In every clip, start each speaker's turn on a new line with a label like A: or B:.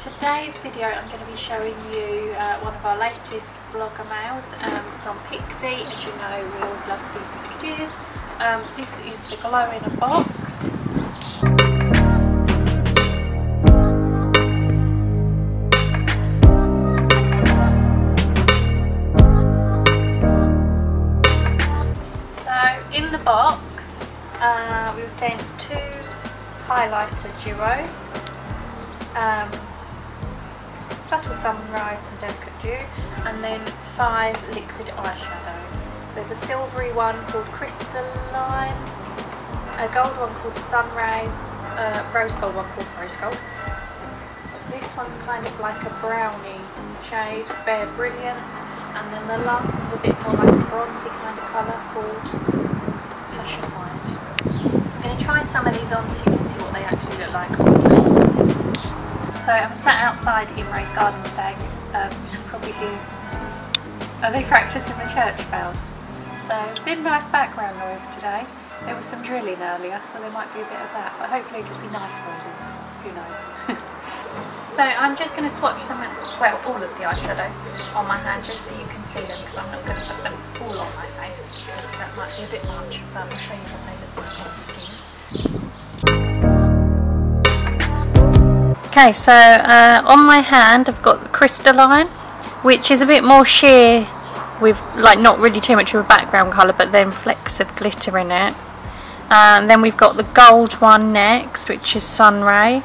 A: today's video I'm going to be showing you one of our latest blogger mails from Pixi. As you know, we always love these packages. This is the glow in a box. So in the box we were sent 2 highlighter duos. Subtle Sunrise and Delicate Dew, and then 5 liquid eyeshadows. So there's a silvery one called Crystalline, a gold one called Sunray, a rose gold one called Rose Gold. This one's kind of like a brownie shade, Bare Brilliant, and then the last one's a bit more like a bronzy kind of colour called Passion White. So I'm going to try some of these on so you can see what they actually look like on the face. So I'm sat outside in Ray's garden today. You can probably hear they practicing the church bells. So it's been nice background noise today. There was some drilling earlier, so there might be a bit of that, but hopefully it'll just be nice noises. Who knows? So I'm just going to swatch some, all of the eyeshadows on my hand just so you can see them, because I'm not going to put them all on my face because that might be a bit much, but I'll show you what they look like on the skin. Okay, so on my hand I've got the Crystalline, which is a bit more sheer with like not really too much of a background colour, but then flecks of glitter in it. And then we've got the gold one next, which is Sunray.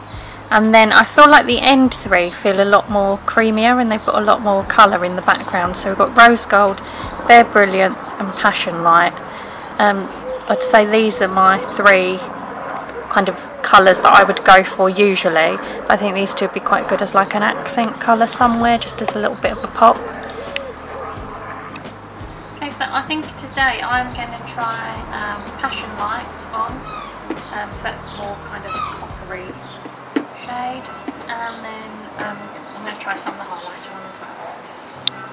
A: And then I feel like the end 3 feel a lot more creamier and they've got a lot more colour in the background. So we've got Rose Gold, Bare Brilliance and Passion Light. I'd say these are my 3 kind of colours that I would go for usually. I think these 2 would be quite good as like an accent colour somewhere, just as a little bit of a pop. Okay, so I think today I'm going to try Passion Light on, so that's more kind of coppery shade, and then I'm going to try some of the highlighter on as well.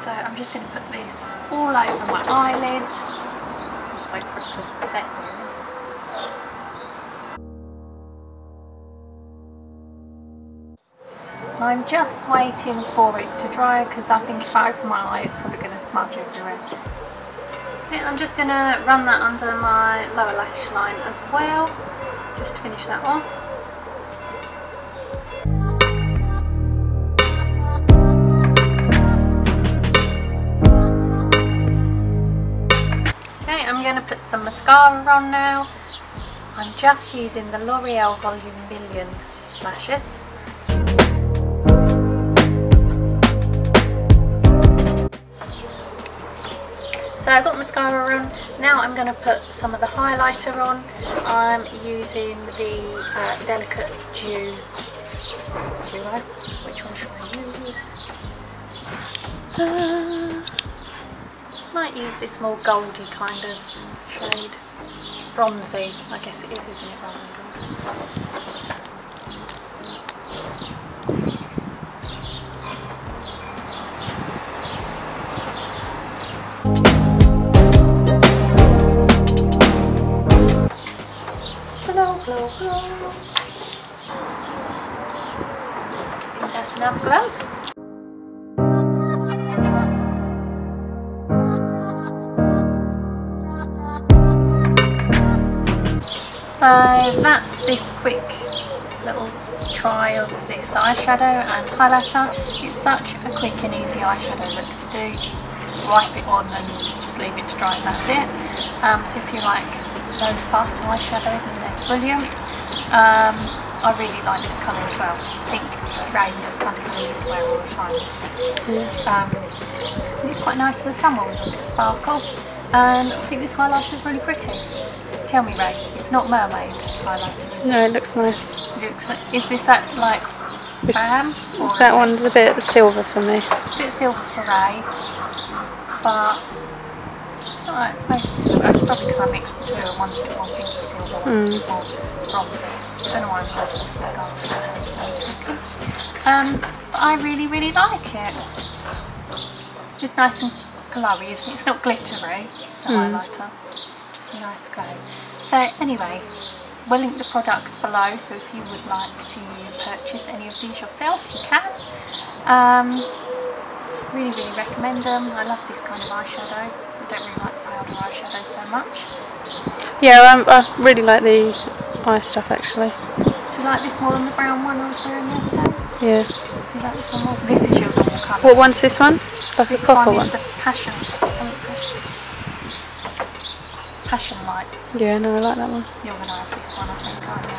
A: So I'm just going to put this all over my eyelid, just wait for it to set. I'm just waiting for it to dry because I think if I open my eye it's probably going to smudge everywhere. Okay, I'm just going to run that under my lower lash line as well, just to finish that off. Okay, I'm going to put some mascara on now. I'm just using the L'Oreal Volume Million lashes. So I've got mascara on, now I'm going to put some of the highlighter on. I'm using the Delicate Dew duo. Which one should I use? Might use this more goldy kind of shade. Bronzy, I guess it is, isn't it? Rather than gold. Glow, glow. I think that's enough glow. So that's this quick little try of this eyeshadow and highlighter. It's such a quick and easy eyeshadow look to do. Just wipe it on and just leave it to dry and that's it. So if you like low fuss eyeshadow, then that's brilliant. I really like this colour as well. Pink grey, this kind of colour you wear all the time, isn't it? Yeah. It's quite nice for the summer with a bit of sparkle. And I think this highlighter is really pretty. Tell me, Ray, it's not mermaid highlighter, is it?
B: No, it looks nice.
A: Is this that like brown?
B: That one's a bit silver for me.
A: A bit silver for Ray, but it's not like most silver. It's probably because I mixed the 2 and one's a bit more pinky silver, one's a bit more bronzy. I don't know why I'm glad this mascara. But I really, really like it. It's just nice and glowy, isn't it? It's not glittery, the highlighter. Just a nice glow. So anyway, we'll link the products below, so if you would like to purchase any of these yourself, you can. Really, really recommend them. I love this kind of eyeshadow. I don't really like powder eyeshadow so much.
B: Yeah, I really like the eye stuff actually.
A: Do you like this more than the brown one I was wearing the other day?
B: Yeah.
A: Do you like this one more? This is your normal colour.
B: What one's this one? Like
A: This
B: a copper
A: one
B: one?
A: is the Passion Lights.
B: Yeah, no, I like that one.
A: You're going to have this one, I think, aren't you?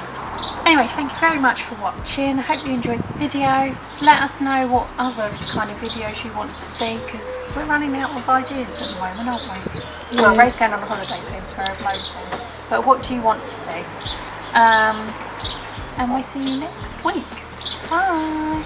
A: Anyway, thank you very much for watching. I hope you enjoyed the video. Let us know what other kind of videos you want to see, because we're running out of ideas at the moment, aren't we?
B: Yeah.
A: Well, Ray's going on a holiday soon, so we're uploading soon. But what do you want to see? And we'll see you next week. Bye!